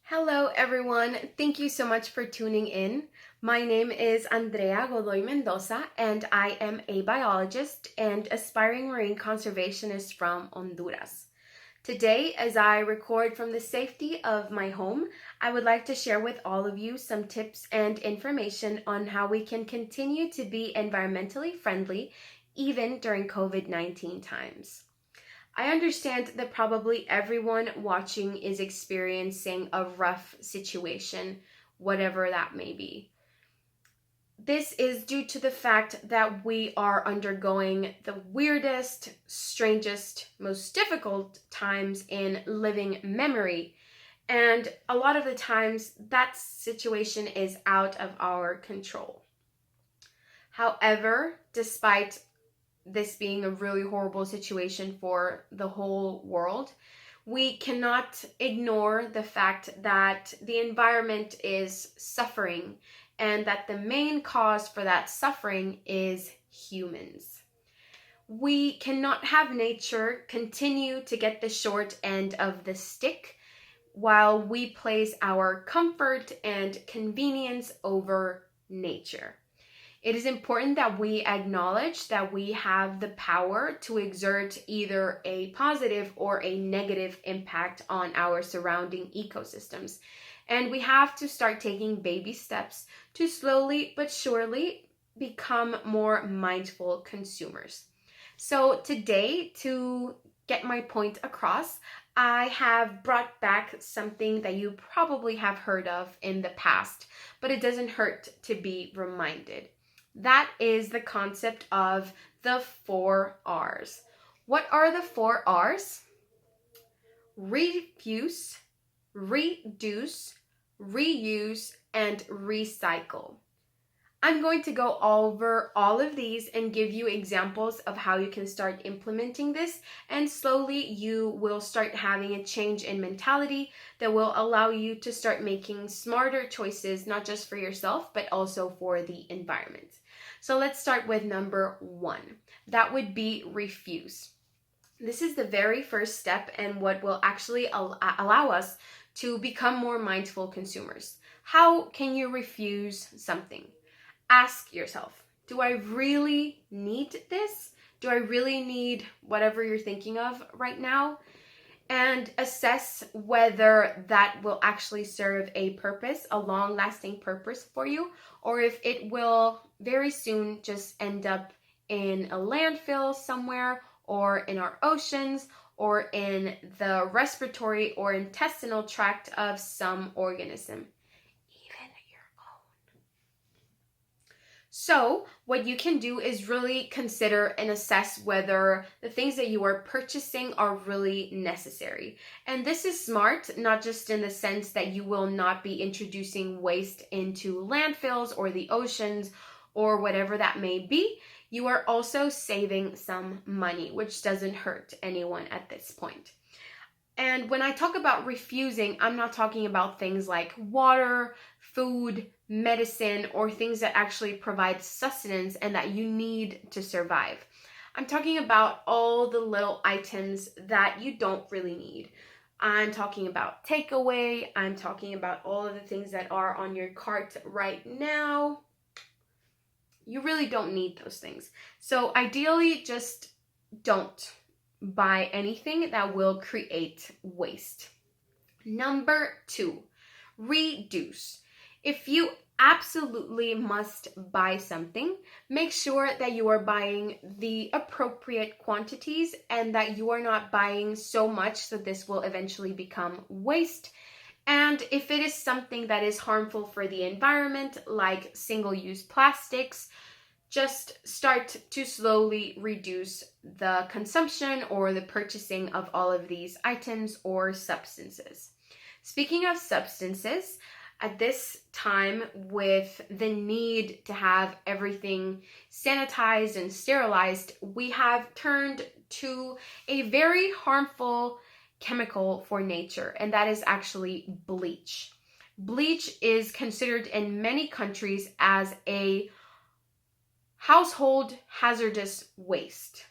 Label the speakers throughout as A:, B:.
A: Hello, everyone. Thank you so much for tuning in. My name is Andrea Godoy Mendoza, and I am a biologist and aspiring marine conservationist from Honduras. Today, as I record from the safety of my home, I would like to share with all of you some tips and information on how we can continue to be environmentally friendly even during COVID-19 times. I understand that probably everyone watching is experiencing a rough situation, whatever that may be. This is due to the fact that we are undergoing the weirdest, strangest, most difficult times in living memory. And a lot of the times, that situation is out of our control. However, despite this being a really horrible situation for the whole world, we cannot ignore the fact that the environment is suffering and that the main cause for that suffering is humans. We cannot have nature continue to get the short end of the stick while we place our comfort and convenience over nature. It is important that we acknowledge that we have the power to exert either a positive or a negative impact on our surrounding ecosystems. And we have to start taking baby steps to slowly but surely become more mindful consumers. So today, to get my point across, I have brought back something that you probably have heard of in the past, but it doesn't hurt to be reminded. That is the concept of the 4 R's. What are the 4 R's? Refuse, reduce, reuse, and recycle. I'm going to go over all of these and give you examples of how you can start implementing this, and slowly you will start having a change in mentality that will allow you to start making smarter choices, not just for yourself, but also for the environment. So let's start with number 1. That would be refuse. This is the very first step and what will actually allow us to become more mindful consumers. How can you refuse something? Ask yourself, do I really need this? Do I really need whatever you're thinking of right now? And assess whether that will actually serve a purpose, a long-lasting purpose for you, or if it will very soon just end up in a landfill somewhere, or in our oceans, or in the respiratory or intestinal tract of some organism. So what you can do is really consider and assess whether the things that you are purchasing are really necessary. And this is smart, not just in the sense that you will not be introducing waste into landfills or the oceans or whatever that may be. You are also saving some money, which doesn't hurt anyone at this point. And when I talk about refusing, I'm not talking about things like water, food, medicine, or things that actually provide sustenance and that you need to survive. I'm talking about all the little items that you don't really need. I'm talking about takeaway. I'm talking about all of the things that are on your cart right now. You really don't need those things. So ideally, just don't buy anything that will create waste. Number 2, reduce. If you absolutely must buy something, make sure that you are buying the appropriate quantities and that you are not buying so much that this will eventually become waste. And if it is something that is harmful for the environment, like single-use plastics, just start to slowly reduce the consumption or the purchasing of all of these items or substances. Speaking of substances, at this time, with the need to have everything sanitized and sterilized, we have turned to a very harmful chemical for nature, and that is actually bleach. Bleach is considered in many countries as a household hazardous waste.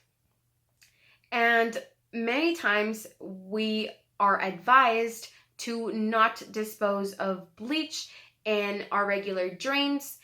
A: And many times we are advised to not dispose of bleach in our regular drains.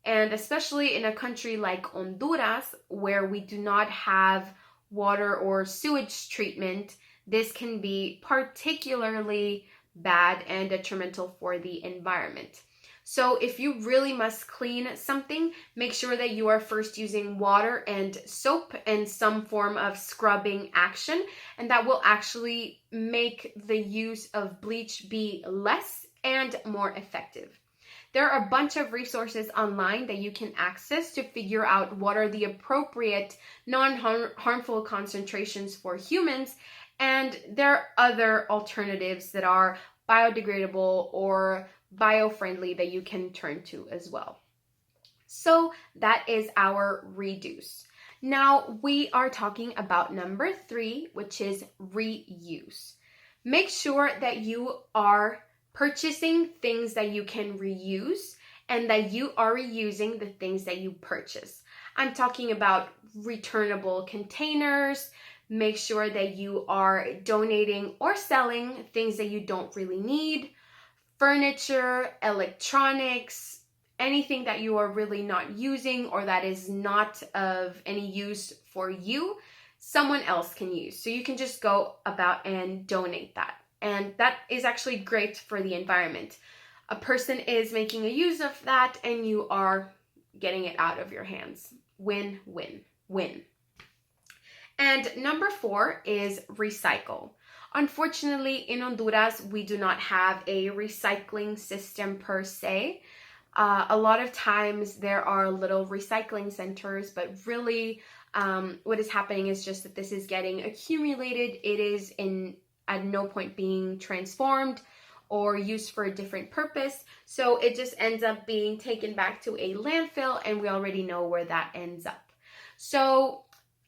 A: And especially in a country like Honduras, where we do not have water or sewage treatment, this can be particularly bad and detrimental for the environment. So if you really must clean something, make sure that you are first using water and soap and some form of scrubbing action, and that will actually make the use of bleach be less and more effective. There are a bunch of resources online that you can access to figure out what are the appropriate non-harmful concentrations for humans, and there are other alternatives that are biodegradable or bio-friendly that you can turn to as well. So that is our reduce. Now we are talking about number 3, which is reuse. Make sure that you are purchasing things that you can reuse and that you are reusing the things that you purchase. I'm talking about returnable containers. Make sure that you are donating or selling things that you don't really need. Furniture, electronics, anything that you are really not using or that is not of any use for you, someone else can use. So you can just go about and donate that. And that is actually great for the environment. A person is making a use of that and you are getting it out of your hands. Win, win, win. And number 4 is recycle. Unfortunately, in Honduras, we do not have a recycling system per se. A lot of times there are little recycling centers, but really what is happening is just that this is getting accumulated. It is at no point being transformed or used for a different purpose. So it just ends up being taken back to a landfill, and we already know where that ends up. So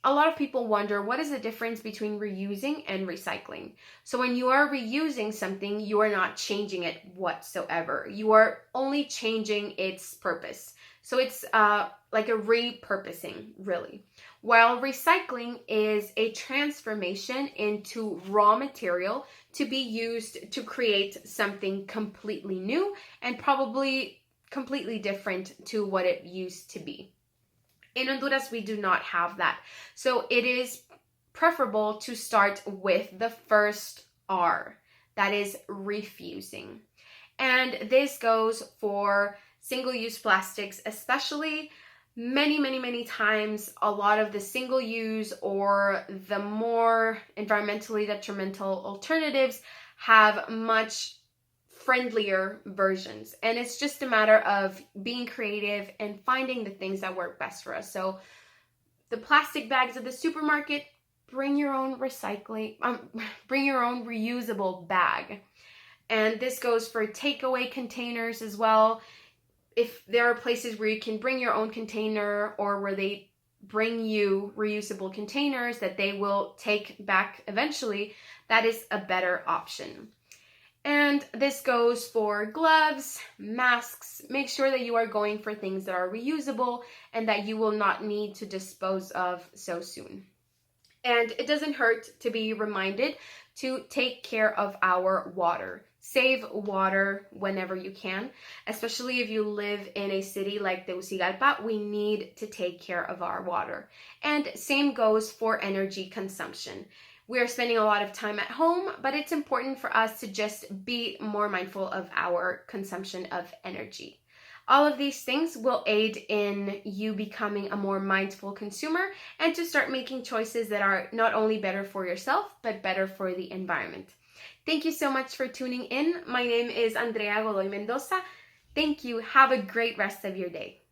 A: a lot of people wonder, what is the difference between reusing and recycling? So when you are reusing something, you are not changing it whatsoever. You are only changing its purpose. So it's like a repurposing, really. While recycling is a transformation into raw material to be used to create something completely new and probably completely different to what it used to be. In Honduras, we do not have that. So it is preferable to start with the first R, that is refusing. And this goes for single-use plastics, especially. Many times, a lot of the single-use or the more environmentally detrimental alternatives have much friendlier versions, and it's just a matter of being creative and finding the things that work best for us. So the plastic bags at the supermarket, bring your own bring your own reusable bag. And this goes for takeaway containers as well. If there are places where you can bring your own container or where they bring you reusable containers that they will take back eventually, that is a better option. And this goes for gloves, masks. Make sure that you are going for things that are reusable and that you will not need to dispose of so soon. And it doesn't hurt to be reminded to take care of our water. Save water whenever you can, especially if you live in a city like Tegucigalpa. We need to take care of our water. And same goes for energy consumption. We are spending a lot of time at home, but it's important for us to just be more mindful of our consumption of energy. All of these things will aid in you becoming a more mindful consumer and to start making choices that are not only better for yourself, but better for the environment. Thank you so much for tuning in. My name is Andrea Godoy Mendoza. Thank you. Have a great rest of your day.